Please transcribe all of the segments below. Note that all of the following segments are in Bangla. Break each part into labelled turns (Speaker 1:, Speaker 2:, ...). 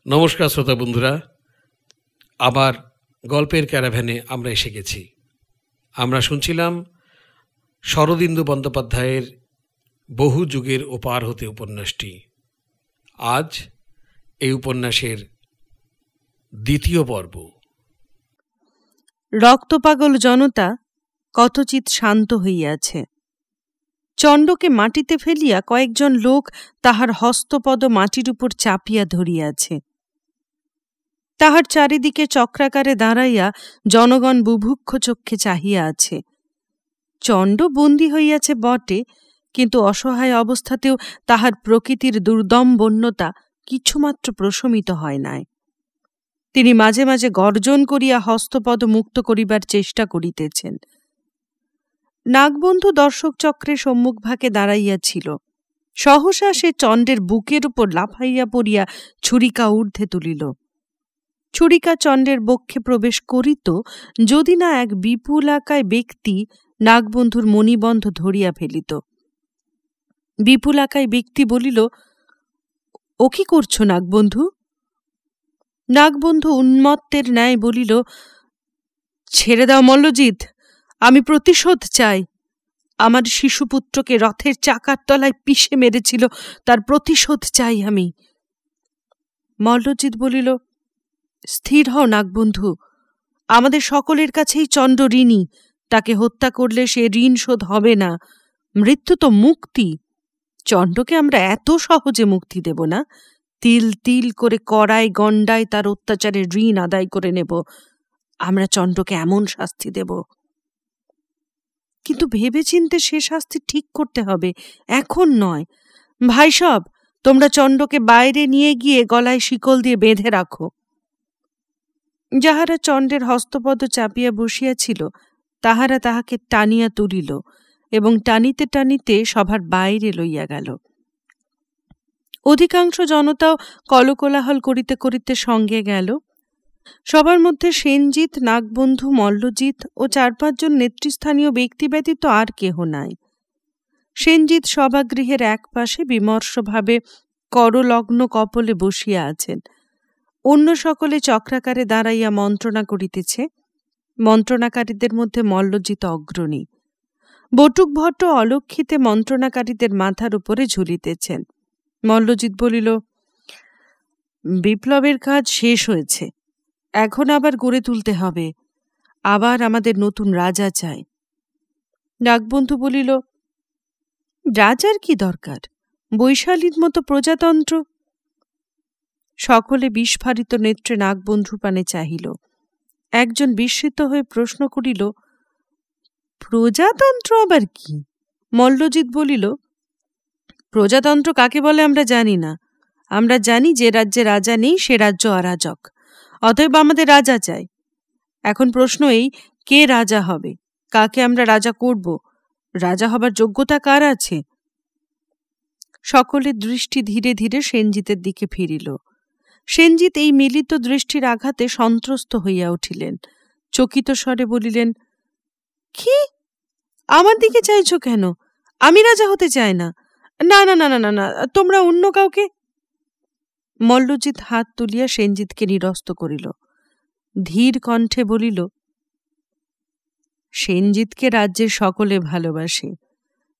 Speaker 1: নমস্কার শ্রোতা বন্ধুরা, আবার গল্পের ক্যারাভ্যানে আমরা এসে গেছি। আমরা শুনছিলাম শরদিন্দু বন্দ্যোপাধ্যায়ের বহু যুগের ওপার হতে উপন্যাসটি। আজ এই উপন্যাসের দ্বিতীয় পর্ব।
Speaker 2: রক্তপাগল জনতা কতচিৎ শান্ত হইয়াছে। চণ্ডকে মাটিতে ফেলিয়া কয়েকজন লোক তাহার হস্তপদ মাটির উপর চাপিয়া ধরিয়াছে। তাহার চারিদিকে চক্রাকারে দাঁড়াইয়া জনগণ বুভুক্ষ চক্ষে চাহিয়া আছে। চণ্ড বন্দী হইয়াছে বটে, কিন্তু অসহায় অবস্থাতেও তাহার প্রকৃতির দুর্দম বন্যতা কিছুমাত্র প্রশমিত হয় নাই। তিনি মাঝে মাঝে গর্জন করিয়া হস্তপদ মুক্ত করিবার চেষ্টা করিতেছেন। নাগবন্ধু দর্শক চক্রের সম্মুখভাগে দাঁড়াইয়াছিল। সহসা সে চণ্ডের বুকের উপর লাফাইয়া পড়িয়া ছুরিকা ঊর্ধ্বে তুলিল। ছুরিকা চণ্ডের বক্ষে প্রবেশ করিত, যদি না এক বিপুলাকায় ব্যক্তি নাগবন্ধুর মণিবন্ধ ধরিয়া ফেলিত। বিপুলাকায় ব্যক্তি বলিল, ও কি করছ নাগবন্ধু? নাগবন্ধু উন্মত্তের ন্যায় বলিল, ছেড়ে দাও মল্লজিৎ, আমি প্রতিশোধ চাই। আমার শিশুপুত্রকে রথের চাকার তলায় পিষে মেরেছিল, তার প্রতিশোধ চাই আমি। মল্লজিৎ বলিল, স্থির হও নাগবন্ধু, আমাদের সকলের কাছেই চণ্ড ঋণী। তাকে হত্যা করলে সে ঋণ শোধ হবে না। মৃত্যু তো মুক্তি। চণ্ডকে আমরা এত সহজে মুক্তি দেব না। তিল তিল করে কড়ায় গণ্ডায় তার অত্যাচারের ঋণ আদায় করে নেব। আমরা চণ্ডকে এমন শাস্তি দেব, কিন্তু ভেবেচিন্তে সে শাস্তি ঠিক করতে হবে, এখন নয়। ভাই সব, তোমরা চণ্ডকে বাইরে নিয়ে গিয়ে গলায় শিকল দিয়ে বেঁধে রাখো। যাহারা চণ্ডের হস্তপদ চাপিয়া বসিয়াছিল তাহারা তাহাকে টানিয়া তুলিল এবং টানিতে টানিতে সভার বাইরে লইয়া গেল। অধিকাংশ জনতাও কলকোলাহল করিতে করিতে সঙ্গে গেল। সবার মধ্যে সেনজিৎ, নাগবন্ধু, মল্লজিৎ ও 4-5 নেতৃস্থানীয় ব্যক্তি ব্যতীত আর কেহ নাই। সেনজিৎ সভাগৃহের এক পাশে বিমর্ষভাবে করলগ্ন কপলে বসিয়া আছেন। অন্য সকলে চক্রাকারে দাঁড়াইয়া মন্ত্রণা করিতেছে। মন্ত্রণাকারীদের মধ্যে মল্লজিৎ অগ্রণী। বটুক ভট্ট অলক্ষিতে মন্ত্রণাকারীদের মাথার উপরে ঝুলিতেছেন। মল্লজিৎ বলিল, বিপ্লবের কাজ শেষ হয়েছে, এখন আবার গড়ে তুলতে হবে। আবার আমাদের নতুন রাজা চাই। নাগবন্ধু বলিল, রাজার কি দরকার? বৈশালীর মতো প্রজাতন্ত্র। সকলে বিস্ফারিত নেত্রে নাগবন্ধুর পানে চাহিল। একজন বিস্মিত হয়ে প্রশ্ন করিল, প্রজাতন্ত্র আবার কি? মল্লজিৎ বলিল, প্রজাতন্ত্র কাকে বলে আমরা জানি না। আমরা জানি যে রাজ্যে রাজা নেই সে রাজ্য অরাজক, অতএব আমাদের রাজা চাই। এখন প্রশ্ন এই, কে রাজা হবে? কাকে আমরা রাজা করব? রাজা হবার যোগ্যতা কার আছে? সকলের দৃষ্টি ধীরে ধীরে সেনজিতের দিকে ফিরিল। সেনজিৎ এই মিলিত দৃষ্টির আঘাতে সন্ত্রস্ত হইয়া উঠিলেন। চকিত স্বরে বলিলেন, কি আমার দিকে চাইছ কেন? আমি রাজা হতে চাই না। না না না না না, তোমরা অন্য কাউকে। মল্লজিৎ হাত তুলিয়া সেনজিৎকে নিরস্ত করিল। ধীর কণ্ঠে বলিল, সেনজিৎকে রাজ্যের সকলে ভালোবাসে।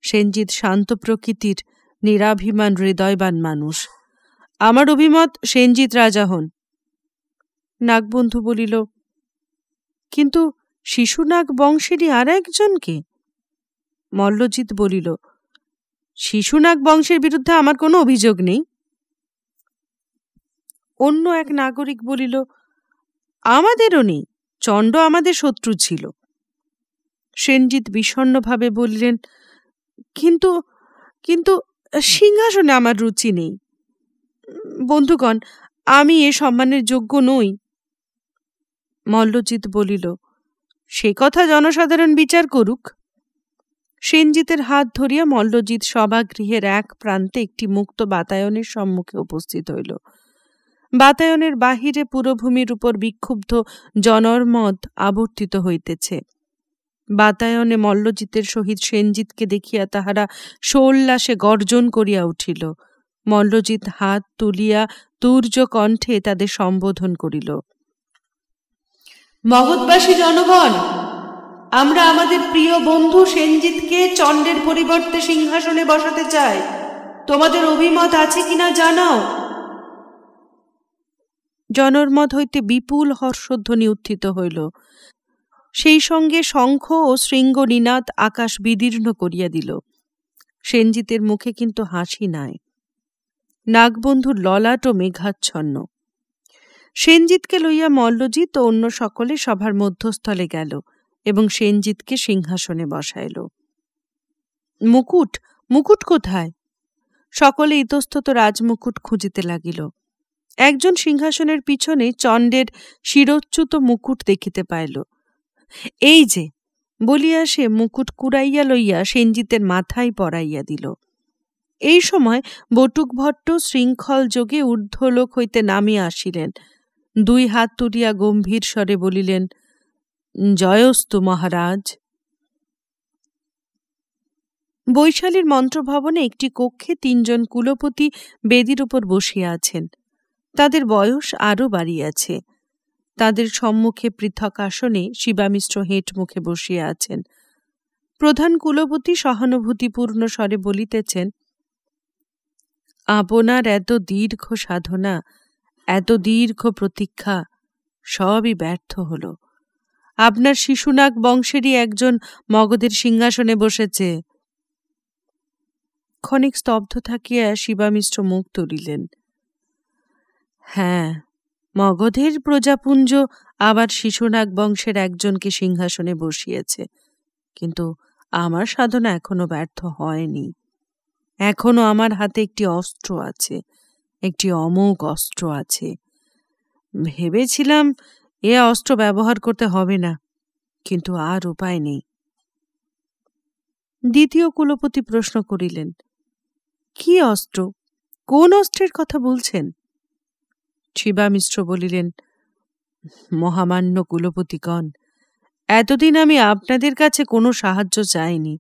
Speaker 2: সেনজিৎ শান্ত প্রকৃতির, নিরাভিমান হৃদয়বান মানুষ। আমার অভিমত সেনজিৎ রাজা হন। নাগবন্ধু বলিল, কিন্তু শিশুনাগ বংশেরই আর একজনকে। মল্লজিৎ বলিল, শিশুনাগ বংশের বিরুদ্ধে আমার কোনো অভিযোগ নেই। অন্য এক নাগরিক বলিল, আমাদেরও নেই, চণ্ড আমাদের শত্রু ছিল। সেনজিৎ বিষণ্ণভাবে বললেন, কিন্তু কিন্তু সিংহাসনে আমার রুচি নেই। বন্ধুগণ, আমি এ সম্মানের যোগ্য নই। মল্লজিৎ বলিল, সে কথা জনসাধারণ বিচার করুক। সেনজিতের হাত ধরিয়া মল্লজিৎ সভাগৃহের এক প্রান্তে একটি মুক্ত বাতায়নের সম্মুখে উপস্থিত হইল। বাতায়নের বাহিরে পুরভূমির উপর বিক্ষুব্ধ জনর্মদ আবর্তিত হইতেছে। বাতায়নে মল্লজিতের সহিত সেনজিৎকে দেখিয়া তাহারা সোল্লাসে গর্জন করিয়া উঠিল। মল্লজিৎ হাত তুলিয়া তুর্য কণ্ঠে তাদের সম্বোধন করিল।
Speaker 3: মগধবাসী জনগণ, আমরা আমাদের প্রিয় বন্ধু সেনজিৎকে চণ্ডের পরিবর্তে সিংহাসনে বসাতে চাই। তোমাদের অভিমত আছে কিনা জানাও।
Speaker 2: জনর্মদ হইতে বিপুল হর্ষধ্বনি উত্থিত হইল। সেই সঙ্গে শঙ্খ ও শৃঙ্গ নিনাদ আকাশ বিদীর্ণ করিয়া দিল। সেনজিতের মুখে কিন্তু হাসি নাই, নাগবন্ধুর ললাট ও মেঘাচ্ছন্ন। সেনজিৎকে লইয়া মল্লজিৎ ও অন্য সকলে সভার মধ্যস্থলে গেল এবং সেনজিৎকে সিংহাসনে বসাইল। মুকুট, মুকুট কোথায়? সকলে ইতস্তত রাজমুকুট খুঁজিতে লাগিল। একজন সিংহাসনের পিছনে চণ্ডের শিরোচ্যুত মুকুট দেখিতে পাইল। এই যে বলিয়া সে মুকুট কুড়াইয়া লইয়া সেনজিতের মাথায় পরাইয়া দিল। এই সময় বটুক ভট্ট শৃঙ্খল যোগে ঊর্ধ্বলোক হইতে নামিয়া আসিলেন। দুই হাত তুলিয়া গম্ভীর স্বরে বলিলেন, জয়স্তু মহারাজ। বৈশালীর মন্ত্রভবনে একটি কক্ষে ৩ জন কুলপতি বেদির উপর বসিয়া আছেন। তাদের বয়স আরও বাড়িয়াছে। তাদের সম্মুখে পৃথক আসনে শিবামিশ্র হেঁট মুখে বসিয়া আছেন। প্রধান কুলপতি সহানুভূতিপূর্ণ স্বরে বলিতেছেন, আপনার এত দীর্ঘ সাধনা, এত দীর্ঘ প্রতীক্ষা সবই ব্যর্থ হল। আপনার শিশুনাগ বংশেরই একজন মগধের সিংহাসনে বসেছে। ক্ষণিক স্তব্ধ থাকিয়া শিবামিশ্র মুখ তুলিলেন। হ্যাঁ, মগধের প্রজাপুঞ্জ আবার শিশুনাগ বংশের একজনকে সিংহাসনে বসিয়েছে, কিন্তু আমার সাধনা এখনো ব্যর্থ হয়নি। এখনো আমার হাতে একটি অস্ত্র আছে, একটি অমোঘ অস্ত্র আছে। ভেবেছিলাম এ অস্ত্র ব্যবহার করতে হবে না, কিন্তু আর উপায় নেই। দ্বিতীয় কুলপতি প্রশ্ন করিলেন, কি অস্ত্র? কোন অস্ত্রের কথা বলছেন? শিবামিশ্র বলিলেন, মহামান্য কুলপতিগণ, এতদিন আমি আপনাদের কাছে কোনো সাহায্য চাইনি।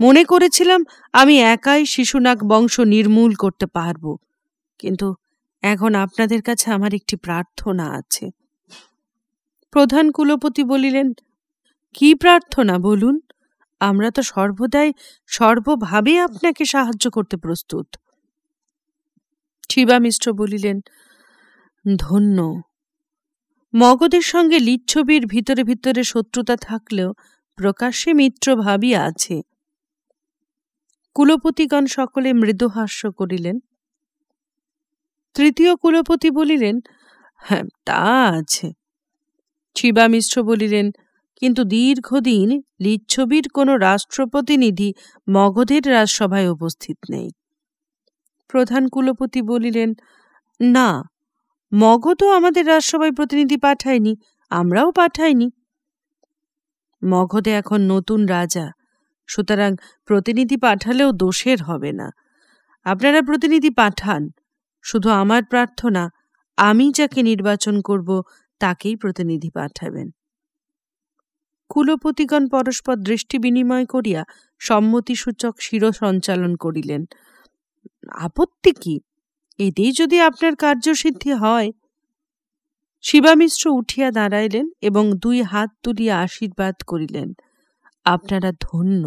Speaker 2: মনে করেছিলাম আমি একাই শিশুনাগ বংশ নির্মূল করতে পারব, কিন্তু এখন আপনাদের কাছে আমার একটি প্রার্থনা আছে। প্রধান কুলপতি বলিলেন, কি প্রার্থনা বলুন? আমরা তো সর্বদাই সর্বভাবে আপনাকে সাহায্য করতে প্রস্তুত। শিবামিশ্র বলিলেন, ধন্য। মগধের সঙ্গে লিচ্ছবির ভিতরে ভিতরে শত্রুতা থাকলেও প্রকাশ্যে মিত্র ভাবই আছে। কুলপতিগণ সকলে মৃদুহাস্য করিলেন। তৃতীয় কুলপতি বলিলেন, হ্যাঁ, তা আছে। শিবামিশ্র বলিলেন, কিন্তু দীর্ঘদিন লিচ্ছবির কোনো রাষ্ট্রপ্রতিনিধি মগধের রাজসভায় উপস্থিত নেই। প্রধান কুলপতি বলিলেন, না, মগধও আমাদের রাজসভায় প্রতিনিধি পাঠায়নি, আমরাও পাঠাইনি। মগধে এখন নতুন রাজা, সুতরাং প্রতিনিধি পাঠালেও দোষের হবে না। আপনারা প্রতিনিধি পাঠান। শুধু আমার প্রার্থনা, আমি যাকে নির্বাচন করব তাকেই প্রতিনিধি পাঠাবেন। কুলপতিগণ পরস্পর দৃষ্টি বিনিময় করিয়া সম্মতিসূচক শিরসঞ্চালন করিলেন। আপত্তি কি? এতেই যদি আপনার কার্যসিদ্ধি হয়। শিবামিশ্র উঠিয়া দাঁড়াইলেন এবং 2 হাত তুলিয়া আশীর্বাদ করিলেন, আপনারা ধন্য।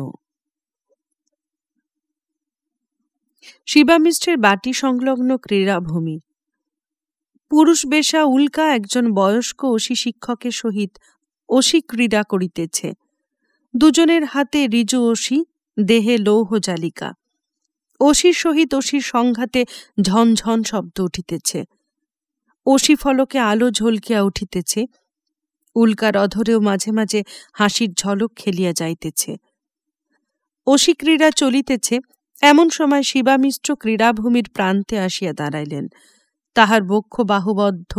Speaker 2: শিবামিশ্রের বাটি সংলগ্ন ক্রীড়াভূমি। পুরুষ বেশা উল্কা একজন বয়স্ক অসি শিক্ষকের সহিত অসি ক্রীড়া করিতেছে। দুজনের হাতে ঋজু অসি, দেহে লৌহ জালিকা। অসির সহিত অসির সংঘাতে ঝনঝন শব্দ উঠিতেছে। অসি ফলকে আলো ঝলকিয়া উঠিতেছে। উল্কার অধরেও মাঝে মাঝে হাসির ঝলক খেলিয়া যাইতেছে। অসি ক্রীড়া চলিতেছে, এমন সময় শিবামিশ্র ক্রীড়াভূমির প্রান্তে আসিয়া দাঁড়াইলেন। তাহার বক্ষ বাহুবদ্ধ,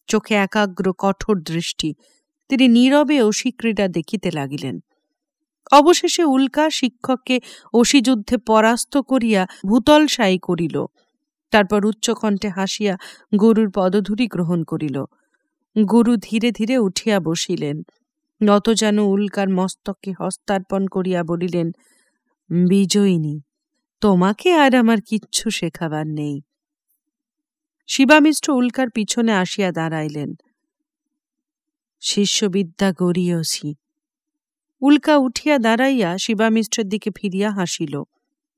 Speaker 2: চোখে একাগ্র কঠোর দৃষ্টি। তিনি নীরবে অসি ক্রীড়া দেখিতে লাগিলেন। অবশেষে উল্কা শিক্ষককে অসিযুদ্ধে পরাস্ত করিয়া ভূতলশায়ী করিল। তারপর উচ্চকণ্ঠে হাসিয়া গুরুর পদধূলি গ্রহণ করিল। গুরু ধীরে ধীরে উঠিয়া বসিলেন। নতজানু উল্কার মস্তকে হস্তার্পণ করিয়া বলিলেন, বিজয়িনী, তোমাকে আর আমার কিচ্ছু শেখাবার নেই। শিবামিশ্র উল্কার পিছনে আসিয়া দাঁড়াইলেন। শিষ্যবিদ্যা গড়িয়সি। উল্কা উঠিয়া দাঁড়াইয়া শিবামিশ্রের দিকে ফিরিয়া হাসিল।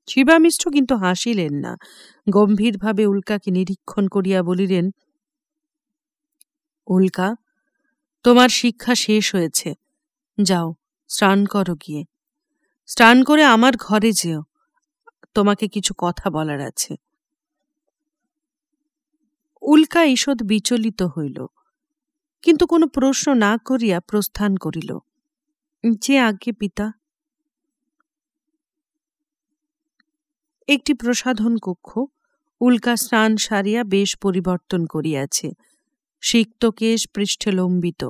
Speaker 2: শিবামিশ্র কিন্তু হাসিলেন না, গম্ভীরভাবে উল্কাকে নিরীক্ষণ করিয়া বলিলেন, উল্কা, তোমার শিক্ষা শেষ হয়েছে, যাও স্নান করো, গিয়ে স্নান করে আমার ঘরে যেও, তোমাকে কিছু কথা বলার আছে। উল্কা ঈষৎ বিচলিত হইল, কিন্তু কোনো প্রশ্ন না করিয়া প্রস্থান করিল। যে আজ্ঞে পিতা। একটি প্রসাধন কক্ষ। উল্কা স্নান সারিয়া বেশ পরিবর্তন করিয়াছে, সিক্ত কেশ পৃষ্ঠে লম্বিত।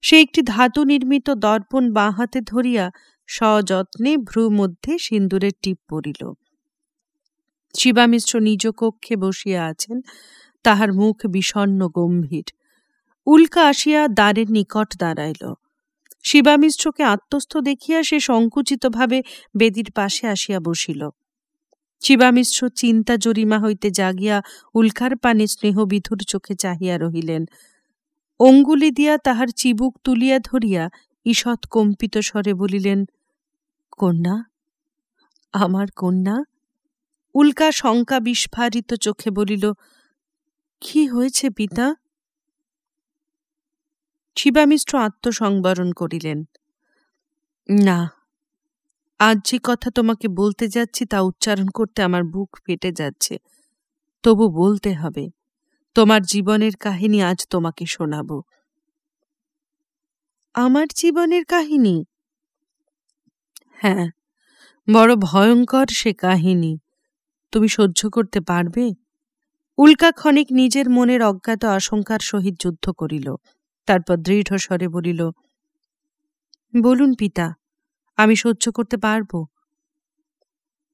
Speaker 2: সে একটি ধাতু নির্মিত দর্পণ বাঁ হাতে ধরিয়া সযত্নে ভ্রু মধ্যে সিন্দুরের টিপ পড়িল। শিবামিশ্র নিজ কক্ষে বসিয়া আছেন, তাহার মুখ বিষণ্ণ গম্ভীর। উল্কা আসিয়া দ্বারের নিকট দাঁড়াইল। শিবামিশ্রকে আত্মস্থ দেখিয়া সে সংকুচিতভাবে বেদীর পাশে আসিয়া বসিল। শিবামিশ্র চিন্তা জরিমা হইতে জাগিয়া উল্কার পানে স্নেহবিধুর চোখে চাহিয়া রহিলেন। অঙ্গুলি দিয়া তাহার চিবুক তুলিয়া ধরিয়া ঈষৎ কম্পিত স্বরে বলিলেন, কন্যা, আমার কন্যা। উল্কা শঙ্কা বিস্ফারিত চোখে বলিল, কি হয়েছে পিতা? শিবামিশ্র আত্মসংবরণ করিলেন। না, আজ যে কথা তোমাকে বলতে যাচ্ছি তা উচ্চারণ করতে আমার বুক ফেটে যাচ্ছে, তবু বলতে হবে। তোমার জীবনের কাহিনী আজ তোমাকে শোনাব। আমার জীবনের কাহিনী? হ্যাঁ, বড় ভয়ঙ্কর সে কাহিনী। তুমি সহ্য করতে পারবে? উল্কা ক্ষণিক নিজের মনের অজ্ঞাত আশঙ্কার সহিত যুদ্ধ করিল, তারপর দৃঢ় স্বরে বলিল, বলুন পিতা, আমি সহ্য করতে পারব।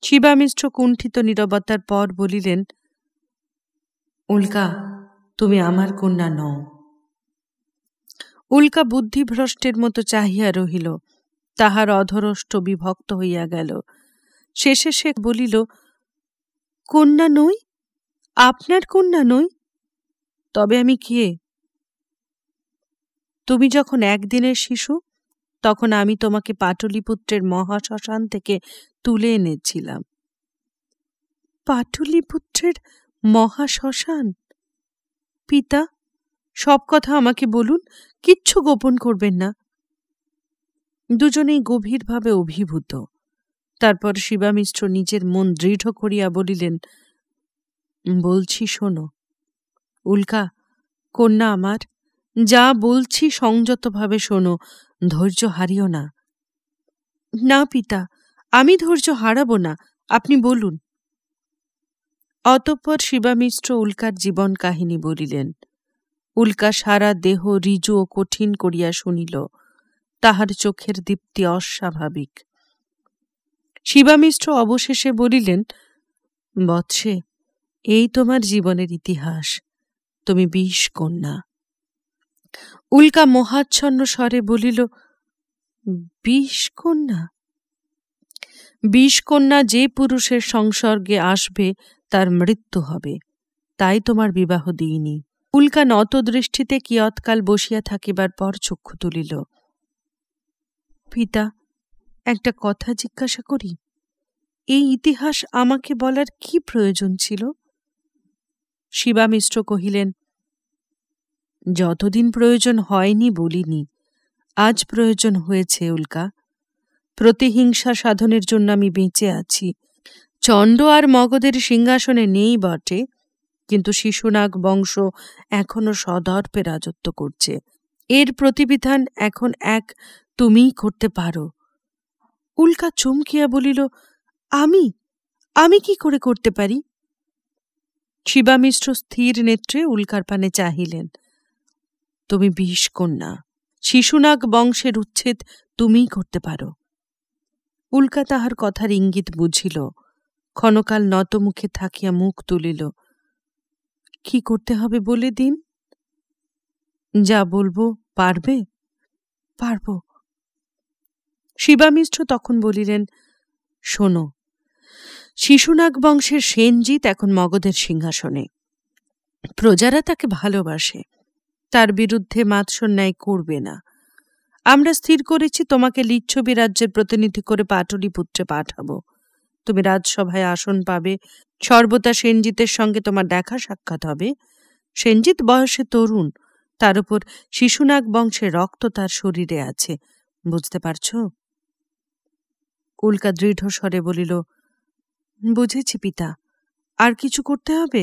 Speaker 2: শিবামিশ্র কুণ্ঠিত নীরবতার পর বলিলেন, উল্কা, তুমি আমার কন্যা নও। উল্কা বুদ্ধিভ্রষ্টের মতো চাহিয়া রহিল, তাহার অধরষ্ট বিভক্ত হইয়া গেল। শেষে সে বলিল, কন্যা নই? আপনার কন্যা নই? তবে আমি কে? তুমি যখন একদিনের শিশু, তখন আমি তোমাকে পাটলিপুত্রের মহাশ্মশান থেকে তুলে এনেছিলাম। পাটলিপুত্রের মহাশ্মশান? পিতা, সব কথা আমাকে বলুন, কিচ্ছু গোপন করবেন না। দুজনেই গভীরভাবে অভিভূত। তারপর শিবামিশ্র নিজের মন দৃঢ় করিয়া বলিলেন, বলছি শোনো। উল্কা, কন্যা আমার, যা বলছি সংযতভাবে শোনো, ধৈর্য হারিও না। না পিতা, আমি ধৈর্য হারাব না, আপনি বলুন। অতঃপর শিবামিশ্র উল্কার জীবন কাহিনী বলিলেন। উল্কা সারা দেহ ঋজু ও কঠিন করিয়া শুনিল, তাহার চোখের দীপ্তি অস্বাভাবিক। শিবামিশ্র অবশেষে বলিলেন, বৎসে, এই তোমার জীবনের ইতিহাস। তুমি 20 কন্যা। উল্কা মোহাচ্ছন্ন স্বরে বলিল, 20 কন্যা? 20 কন্যা যে পুরুষের সংসর্গে আসবে তার মৃত্যু হবে, তাই তোমার বিবাহ দিইনি। উল্কা নত দৃষ্টিতে কিয়ৎকাল বসিয়া থাকিবার পর চক্ষু তুলিল। পিতা, একটা কথা জিজ্ঞাসা করি, এই ইতিহাস আমাকে বলার কি প্রয়োজন ছিল? শিবামিশ্র কহিলেন, যতদিন প্রয়োজন হয়নি বলিনি, আজ প্রয়োজন হয়েছে উল্কা। প্রতিহিংসা সাধনের জন্য আমি বেঁচে আছি। চণ্ড আর মগধের সিংহাসনে নেই বটে, কিন্তু শিশুনাগ বংশ এখনো সদর্পে রাজত্ব করছে। এর প্রতিবিধান এখন এক তুমিই করতে পারো। উল্কা চমকিয়া বলিল, আমি আমি কি করে করতে পারি? শিবামিশ্র স্থির নেত্রে উল্কার পানে চাহিলেন। তুমি 20 কন্যা, শিশুনাগ বংশের উচ্ছেদ তুমিই করতে পারো। উল্কা তাহার কথার ইঙ্গিত বুঝিল, ক্ষণকাল নতমুখে থাকিয়া মুখ তুলিল। কি করতে হবে বলে দিন। যা বলবো পারবে? পারব। শিবামিশ্র তখন বলিলেন, শোনো, শিশুনাগ বংশের সেনজিৎ এখন মগধের সিংহাসনে। প্রজারা তাকে ভালোবাসে, তার বিরুদ্ধে মাৎসন্যায় করবে না। আমরা স্থির করেছি তোমাকে লিচ্ছবি রাজ্যের প্রতিনিধি করে পাটলিপুত্রে পাঠাবো। তুমি রাজসভায় আসন পাবে, সর্বদা সেনজিতের সঙ্গে তোমার দেখা সাক্ষাৎ হবে। সেনজিৎ বয়সে তরুণ, তার উপর শিশুনাগ বংশের রক্ত তার শরীরে আছে, বুঝতে পারছ? উল্কা দৃঢ় স্বরে বলিল, বুঝেছি পিতা, আর কিছু করতে হবে?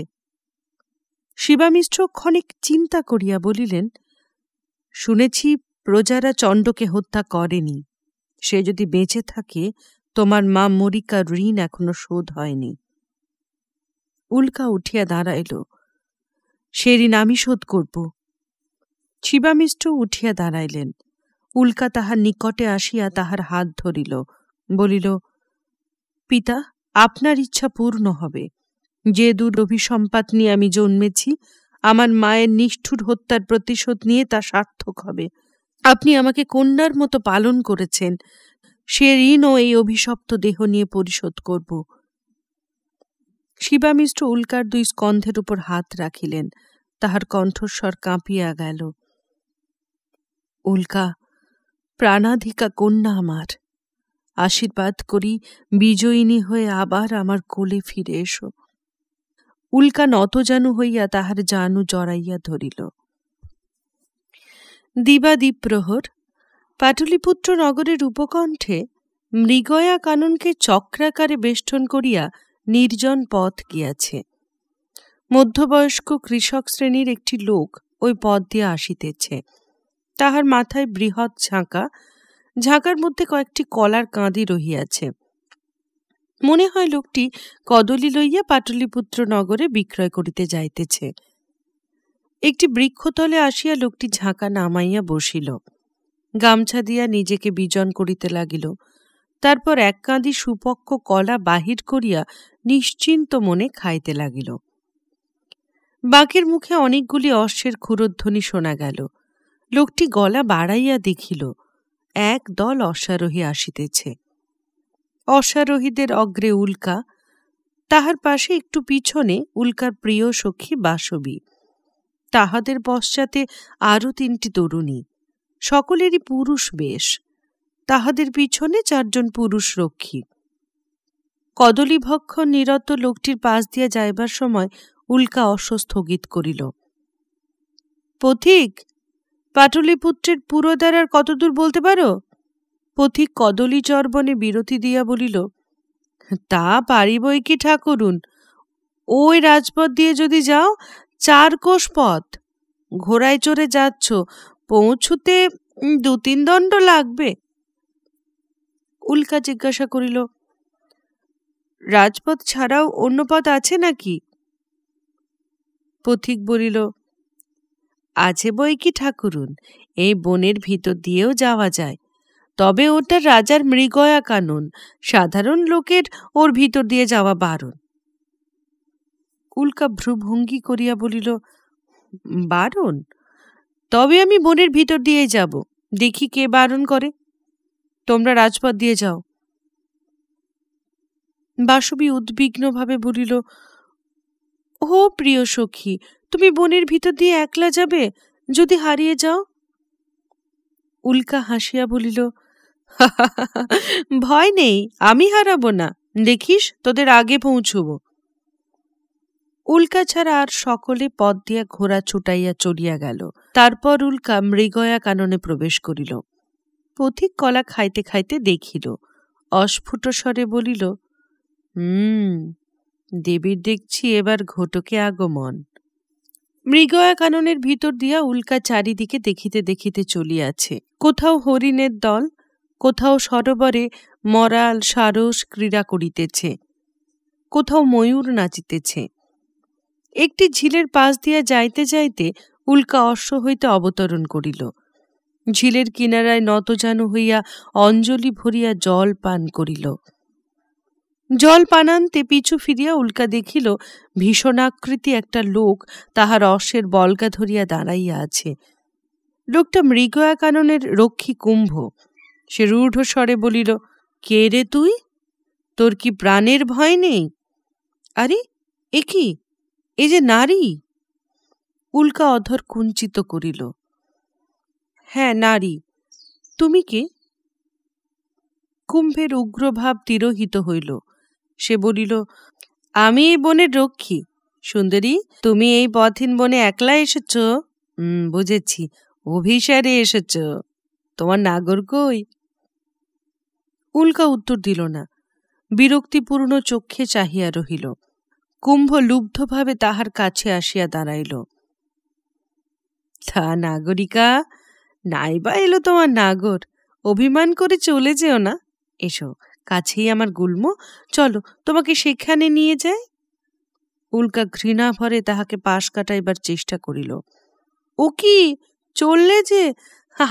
Speaker 2: শিবামিশ্র ক্ষণিক চিন্তা করিয়া বলিলেন, শুনেছি প্রজারা চণ্ডকে হত্যা করেনি। সে যদি বেঁচে থাকে, তোমার মা মরিকার ঋণ এখনো শোধ হয়নি। উল্কা উঠিয়া দাঁড়াইল, সে ঋণ আমি শোধ করব। শিবামিশ্র উঠিয়া দাঁড়াইলেন। উল্কা তাহার নিকটে আসিয়া তাহার হাত ধরিল, বলিল, পিতা, আপনার ইচ্ছা পূর্ণ হবে। যে দুরভিসম্পাত নিয়ে আমি জন্মেছি, আমার মায়ের নিষ্ঠুর হত্যার প্রতিশোধ নিয়ে তা সার্থক হবে। আপনি আমাকে কন্যার মতো পালন করেছেন, সে ঋণও এই অভিশপ্ত দেহ নিয়ে পরিশোধ করব। শিবামিশ্র উল্কার দুই স্কন্ধের উপর হাত রাখিলেন, তাহার কণ্ঠস্বর কাঁপিয়া গেল। উল্কা, প্রাণাধিকা কন্যা আমার, আশীর্বাদ করি বিজয়িনী হয়ে আবার আমার কোলে ফিরে এসো। উল্কা নতজানু হইয়া তাহার জানু জড়াইয়া ধরিল। দিবাদিপ্রহর পাটলিপুত্র নগরের উপকণ্ঠে মৃগয়া কাননকে চক্রাকারে বেষ্টন করিয়া নির্জন পথ গিয়াছে। মধ্যবয়স্ক কৃষক শ্রেণীর একটি লোক ওই পথ দিয়া আসিতেছে। তাহার মাথায় বৃহৎ ঝাঁকা, ঝাঁকার মধ্যে কয়েকটি কলার কাঁদি রহিয়াছে। মনে হয় লোকটি কদলী লইয়া পাটলিপুত্র নগরে বিক্রয় করিতে যাইতেছে। একটি বৃক্ষতলে আসিয়া লোকটি ঝাঁকা নামাইয়া বসিল, গামছা দিয়া নিজেকে বিজন করিতে লাগিল। তারপর এক কাঁদি সুপক্ষ কলা বাহির করিয়া নিশ্চিন্ত মনে খাইতে লাগিল। বাঁকের মুখে অনেকগুলি অশ্বের ক্ষুরধ্বনি শোনা গেল। লোকটি গলা বাড়াইয়া দেখিল, এক দল অশ্বারোহী আসিতেছে। অশ্বারোহীদের অগ্রে উল্কা, তাহার পাশে একটু পিছনে উল্কার প্রিয় সখী বাসবী, তাহাদের পশ্চাতে আরও 3টি তরুণী, সকলেরই পুরুষ বেশ। তাহাদের পিছনে 4 জন পুরুষ রক্ষী। কদলীভক্ষণ নিরত লোকটির পাশ দিয়া যাইবার সময় উল্কা অশ্ব স্থগিত করিল। পথিক, পাটলিপুত্রের পুরোদ্বার আর কতদূর বলতে পারো? পথিক কদলী চর্বণে বিরতি দিয়া বলিল, তা পারিবই কি ঠাকুরুন, ওই রাজপথ দিয়ে যদি যাও 4 কোষ পথ। ঘোড়ায় চড়ে যাচ্ছ, পৌঁছুতে 2-3 দণ্ড লাগবে। উল্কা জিজ্ঞাসা করিল, রাজপথ ছাড়াও অন্য পথ আছে নাকি? পথিক বলিল, আছে বই কি ঠাকুরুন, এই বনের ভিতর দিয়েও যাওয়া যায়, তবে ওটা রাজার মৃগয়া কানন, সাধারণ লোকের ওর ভিতর দিয়ে যাওয়া বারণ। উল্কা ভ্রুভঙ্গি করিয়া বলিল, বারণ? তবে আমি বনের ভিতর দিয়ে যাব, দেখি কে বারণ করে। তোমরা রাজপথ দিয়ে যাও। বাসবী উদ্বিগ্নভাবে বলিল, ও প্রিয় সখী, তুমি বনের ভিতর দিয়ে একলা যাবে? যদি হারিয়ে যাও? উল্কা হাসিয়া বলিল, ভয় নেই, আমি হারাবো না, দেখিস তোদের আগে পৌঁছব। উল্কা ছাড়া আর সকলে পথ দিয়া ঘোড়া ছুটাইয়া চলিয়া গেল। তারপর উল্কা মৃগয়া কাননে প্রবেশ করিল। পথিক কলা খাইতে খাইতে দেখিল, অস্ফুট স্বরে বলিল, দেবীর দেখছি এবার ঘটকে আগমন। মৃগয়া কাননের ভিতর দিয়া উল্কা চারিদিকে দেখিতে দেখিতে চলিয়াছে। কোথাও হরিণের দল, কোথাও সরোবরে মরাল সারস ক্রীড়া করিতেছে, কোথাও ময়ূর নাচিতেছে। একটি ঝিলের পাশ দিয়া যাইতে যাইতে উল্কা অশ্ব হইতে অবতরণ করিল। ঝিলের কিনারায় নতজানু হইয়া অঞ্জলি ভরিয়া জল পান করিল। জল পানান্তে পিছু ফিরিয়া উল্কা দেখিল ভীষণাকৃতি একটা লোক তাহার অশ্বের বলগা ধরিয়া দাঁড়াইয়া আছে। লোকটা মৃগয়া কাননের রক্ষী কুম্ভ। সে রূঢ় স্বরে বলিল, কে রে তুই? তোর কি প্রাণের ভয় নেই? আরে এ কি, এ যে নারী! উল্কা অধর কুঞ্চিত করিল। হ্যাঁ, নারী। তুমি কে? কুম্ভের উগ্রভাব তিরোহিত হইল। সে বলিল, আমি এই বনের রক্ষী। সুন্দরী, তুমি এই পথহীন বনে একলা এসেছ? বুঝেছি, অভিসারে এসেছ। তোমার নাগর কই? উল্কা উত্তর দিল না, বিরক্তিপূর্ণ চক্ষে চাহিয়া রহিল। কুম্ভ লুব্ধভাবে তাহার কাছে আসিয়া দাঁড়াইল। তা নাগরিকা, নাইবা এলো তোমার নাগর, অভিমান করে চলে যেও না। এসো, কাছেই আমার গুল্ম, চলো তোমাকে সেখানে নিয়ে যায়। উল্কা ঘৃণা ভরে তাহাকে পাশ কাটাইবার চেষ্টা করিল। ও কি, চললে যে?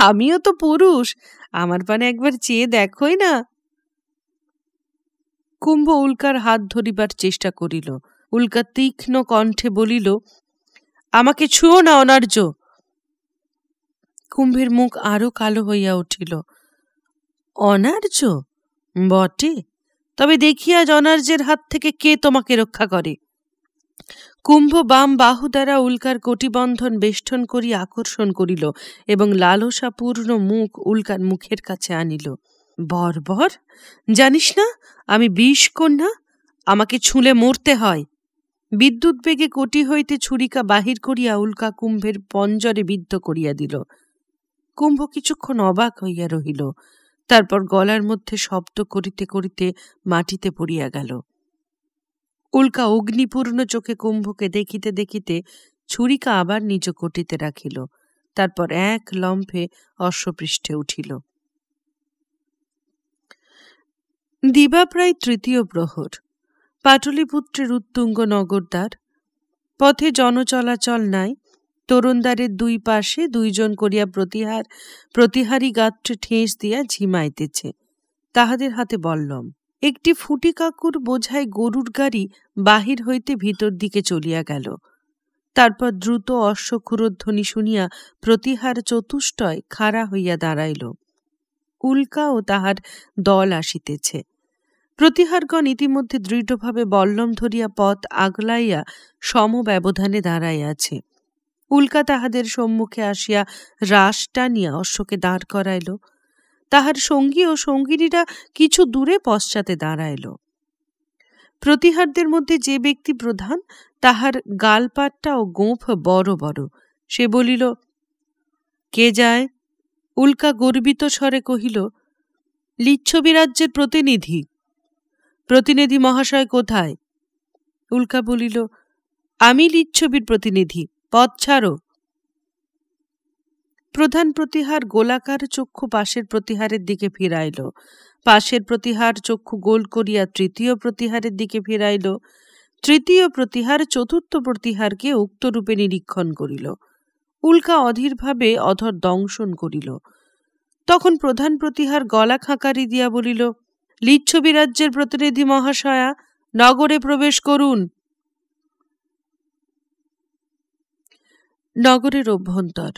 Speaker 2: আমিও তো পুরুষ, আমার পানে একবার চেয়ে দেখোই না। কুম্ভ উল্কার হাত ধরিবার চেষ্টা করিল। উল্কা তীক্ষ্ণ কণ্ঠে বলিল, আমাকে ছুঁয়ো না অনার্য। কুম্ভের মুখ আরো কালো হইয়া উঠিল। অনার্য বটে, তবে দেখি আজ অনার্যের হাত থেকে কে তোমাকে রক্ষা করে। কুম্ভ বাম বাহু দ্বারা উল্কার কটিবন্ধন বেষ্টন করিয়া আকর্ষণ করিল এবং লালসাপূর্ণ মুখ উল্কার মুখের কাছে আনিল। বর্বর, জানিস না আমি বিষকন্যা? আমাকে ছুঁলে মরতে হয়। বিদ্যুৎ বেগে কটি হইতে ছুরিকা বাহির করিয়া উল্কা কুম্ভের পঞ্জরে বিদ্ধ করিয়া দিল। কুম্ভ কিছুক্ষণ অবাক হইয়া রহিল, তারপর গলার মধ্যে শব্দ করিতে করিতে মাটিতে পড়িয়া গেল। উল্কা অগ্নিপূর্ণ চোখে কুম্ভকে দেখিতে দেখিতে ছুরিকা আবার নিজ কটিতে রাখিল, তারপর এক লম্ফে অশ্বপৃষ্ঠে উঠিল। দিবা প্রায় তৃতীয় প্রহর। পাটলিপুত্রের উত্তুঙ্গ নগরদ্বার। পথে জনচলাচল নাই। তরুণদ্বারের দুই পাশে দুইজন করিয়া প্রতিহারী গাত্রে ঠেস দিয়া ঝিমাইতেছে। তাহাদের হাতে বল্লম। একটি ফুটি কাকুর বোঝাই গরুর গাড়ি বাহির হইতে ভিতর দিকে চলিয়া গেল। তারপর দ্রুত অশ্বক্ষুরধ্বনি শুনিয়া প্রতিহার চতুষ্টয় খাড়া হইয়া দাঁড়াইল। উল্কা ও তাহার দল আসিতেছে। প্রতিহারগণ ইতিমধ্যে দৃঢ়ভাবে বল্লম ধরিয়া পথ আগলাইয়া সমব্যবধানে দাঁড়াইয়াছে। উল্কা তাহাদের সম্মুখে আসিয়া রাশ টানিয়া অশ্বকে দাঁড় করাইল। তাহার সঙ্গী ও সঙ্গিনীরা কিছু দূরে পশ্চাতে দাঁড়াইল। প্রতিহারদের মধ্যে যে ব্যক্তি প্রধান, তাহার গালপাট্টা ও গোঁফ বড় বড়। সে বলিল, কে যায়? উল্কা গর্বিত স্বরে কহিল, লিচ্ছবি রাজ্যের প্রতিনিধি। প্রতিনিধি মহাশয় কোথায়? উল্কা বলিল, আমি লিচ্ছবির প্রতিনিধি, পথ ছাড়ো। প্রধান প্রতিহার গোলাকার চক্ষু পাশের প্রতিহারের দিকে ফিরাইল। পাশের প্রতিহার চক্ষু গোল করিয়া তৃতীয় প্রতিহারের দিকে ফিরাইল। তৃতীয় প্রতিহার চতুর্থ প্রতিহারকে উক্তরূপে নিরীক্ষণ করিল। উল্কা অধীরভাবে অধর দংশন করিল। তখন প্রধান প্রতিহার গলা খাঁকারি দিয়া বলিল, লিচ্ছবি রাজ্যের প্রতিনিধি মহাশয়া, নগরে প্রবেশ করুন। নগরের অভ্যন্তর।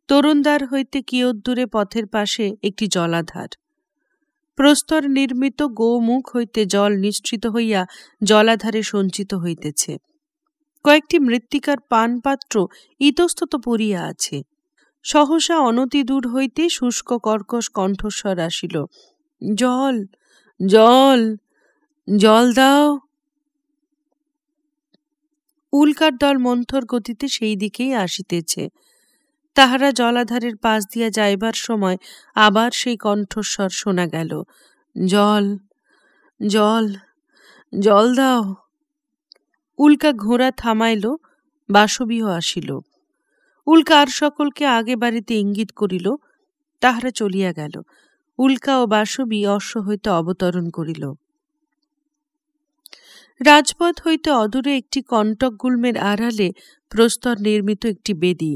Speaker 2: তরুণদ্বার হইতে কিয়দ্দূরে পথের পাশে একটি জলাধার। প্রস্তর নির্মিত গোমুখ হইতে জল নিঃসৃত হইয়া জলাধারে সঞ্চিত হইতেছে। কয়েকটি মৃত্তিকার পানপাত্র ইতস্তত পড়িয়া আছে। সহসা অনতিদূর হইতে শুষ্ক কর্কশ কণ্ঠস্বর আসিল, জল, জল, জল দাও। উল্কার দল মন্থর গতিতে সেই দিকেই আসিতেছে। তাহারা জলাধারের পাশ দিয়া যাইবার সময় আবার সেই কণ্ঠস্বর শোনা গেল, জল, জল, জল দাও। উল্কা ঘোড়া থামাইল, বাসবীও আসিল। উল্কা আর সকলকে আগে বাড়িতে ইঙ্গিত করিল। তাহারা চলিয়া গেল। উল্কা ও বাসবী অশ্ব হইতে অবতরণ করিল। রাজপথ হইতে অদূরে একটি কণ্টকগুল্মের আড়ালে প্রস্তর নির্মিত একটি বেদী।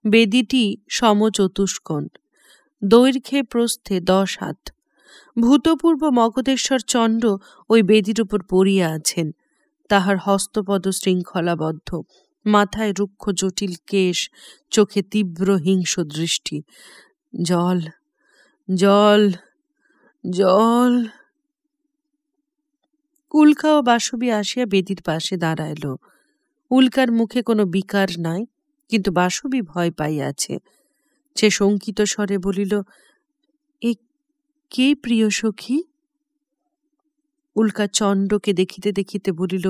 Speaker 2: বেদীটি সমচতুষ্কোণ, দৈর্ঘ্যে প্রস্থে 10 হাত। ভূতপূর্ব মগধেশ্বর চণ্ড ওই বেদীর উপর পড়িয়া আছেন। তাহার হস্তপদ শৃঙ্খলাবদ্ধ, মাথায় রুক্ষ জটিল কেশ, চোখে তীব্র হিংস দৃষ্টি। জল, জল, জল। উল্কা ও বাসবী আসিয়া বেদির পাশে দাঁড়াইল। উল্কার মুখে কোনো বিকার নাই, কিন্তু বাসবী ভয় পাইয়াছে। সে শঙ্কিত স্বরে বলিল, এ কে প্রিয় সখী? উল্কা চণ্ডকে দেখিতে দেখিতে বলিল,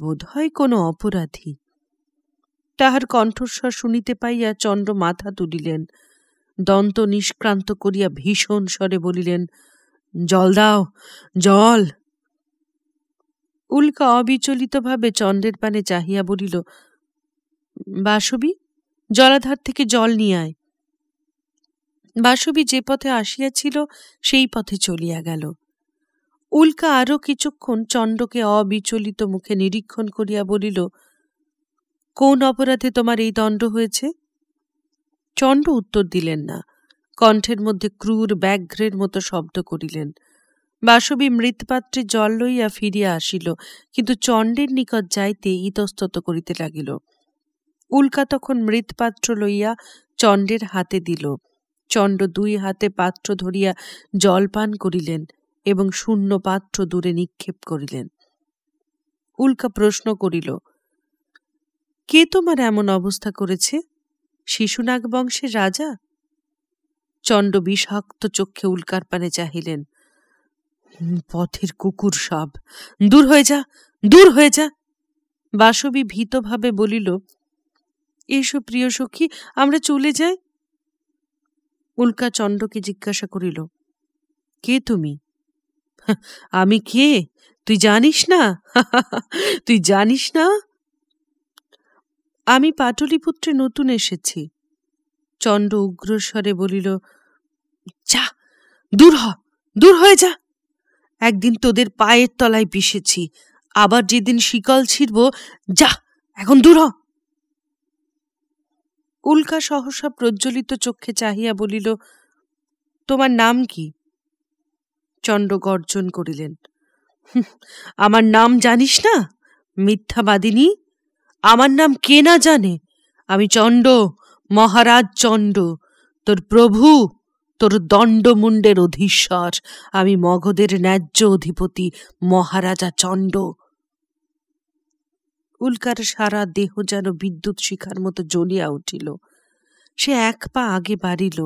Speaker 2: বোধহয় কোনো অপরাধী। তাহার কণ্ঠস্বর শুনিতে পাইয়া চণ্ড মাথা তুলিলেন, দন্ত নিষ্ক্রান্ত করিয়া ভীষণ স্বরে বলিলেন, জল দাও, জল। উল্কা অবিচলিতভাবে চণ্ডের পানে চাহিয়া বলিল, বাসবী, জলাধার থেকে জল নিয়ে আয়। বাসবী যে পথে আসিয়াছিল সেই পথে চলিয়া গেল। উল্কা আরো কিছুক্ষণ চণ্ডকে অবিচলিত মুখে নিরীক্ষণ করিয়া বলিল, কোন অপরাধে তোমার এই দণ্ড হয়েছে? চণ্ড উত্তর দিলেন না, কণ্ঠের মধ্যে ক্রূর ব্যাঘ্রের মতো শব্দ করিলেন। বাসবী মৃৎপাত্রে জল লইয়া ফিরিয়া আসিল, কিন্তু চণ্ডের নিকট যাইতে ইতস্তত করিতে লাগিল। উল্কা তখন মৃৎপাত্র লইয়া চণ্ডের হাতে দিল। চণ্ড দুই হাতে পাত্র ধরিয়া জলপান করিলেন এবং শূন্য পাত্র দূরে নিক্ষেপ করিলেন। উল্কা প্রশ্ন করিল, কে তোমার এমন অবস্থা করেছে? শিশুনাগ বংশের রাজা? চণ্ড বিষাক্ত চক্ষে উল্কার পানে চাহিলেন। পথের কুকুর সব, দূর হয়ে যা, দূর হয়ে যা। বাসবী ভীতভাবে বলিল, এসো প্রিয় সখী, আমরা চলে যাই। উল্কা চণ্ডকে জিজ্ঞাসা করিল, কে তুমি? আমি কে তুই জানিস না? তুই জানিস না? আমি পাটলিপুত্রে নতুন এসেছি। চণ্ড উগ্রস্বরে বলিল, যা, দূর হ, দূর হয়ে যা। একদিন তোদের পায়ের তলায় পিষেছি, আবার যেদিন শিকল ছিঁড়ব, যা, এখন দূর হ। উল্কা সহসা প্রজ্বলিত চক্ষে চাহিয়া বলিল, তোমার নাম কি? চণ্ড গর্জন করিলেন, আমার নাম জানিস না, মিথ্যাবাদিনী? আমার নাম কে না জানে? আমি চণ্ড, মহারাজ চণ্ড, তোর প্রভু, তোর দণ্ডমুণ্ডের অধীশ্বর। আমি মগধের ন্যায্য অধিপতি মহারাজা চণ্ড। উল্কার সারা দেহ যেন বিদ্যুৎ শিখার মতো জ্বলিয়া উঠিল। সে এক পা আগে বাড়িল,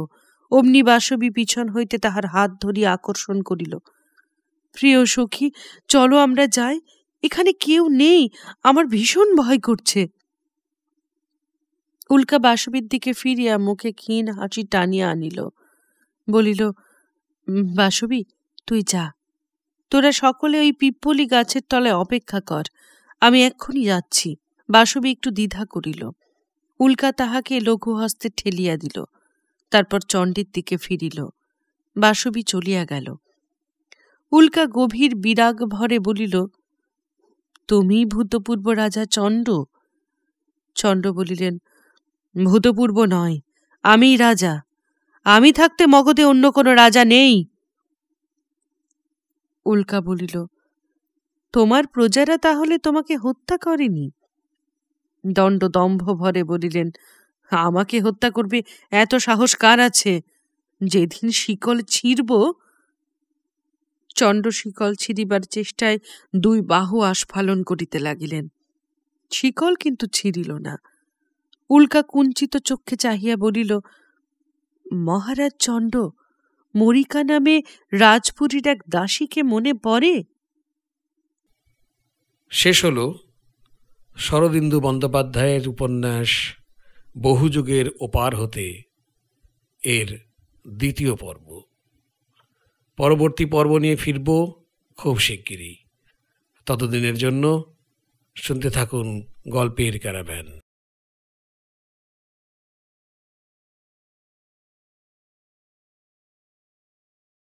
Speaker 2: অমনি বাসবী পিছন হইতে তাহার হাত ধরিয়া আকর্ষণ করিল। প্রিয় সখী, চলো আমরা যাই, এখানে কেউ নেই, আমার ভীষণ ভয় করছে। উল্কা বাসবীর দিকে ফিরিয়া মুখে ক্ষীণ হাসি টানিয়া আনিল, বলিল, বাসবী, তুই যা, তোরা সকলে ওই পিপ্পলি গাছের তলায় অপেক্ষা কর, আমি এক্ষুনি যাচ্ছি। বাসবী একটু দ্বিধা করিল। উল্কা তাহাকে লঘু হস্তে ঠেলিয়া দিল, তারপর চণ্ডীর দিকে ফিরিল। বাসবী চলিয়া গেল। উল্কা গভীর বিরাগ ভরে বলিল, তুমি ভূতপূর্ব রাজা চণ্ড? চণ্ড বলিলেন, ভূতপূর্ব নয়, আমিই রাজা। আমি থাকতে মগধে অন্য কোনো রাজা নেই। উল্কা বলিল, তোমার প্রজারা তাহলে তোমাকে হত্যা করেনি? দণ্ড দম্ভ ভরে বলিলেন, আমাকে হত্যা করবে এত সাহস কার আছে? যেদিন শিকল ছিঁড়ব। চণ্ড শিকল ছিঁড়িবার চেষ্টায় দুই বাহু আস্ফালন করিতে লাগিলেন। শিকল কিন্তু ছিঁড়িল না। উল্কা কুঞ্চিত চক্ষে চাহিয়া বলিল, মহারাজ চণ্ড, মরিকা নামে রাজপুরীর এক দাসীকে মনে পড়ে?
Speaker 1: শেষ হল শরদিন্দু বন্দ্যোপাধ্যায়ের উপন্যাস বহু যুগের ওপার হতে এর দ্বিতীয় পর্ব। পরবর্তী পর্ব নিয়ে ফিরব খুব শিগগিরই। ততদিনের জন্য শুনতে থাকুন গল্পের ক্যারাভ্যান।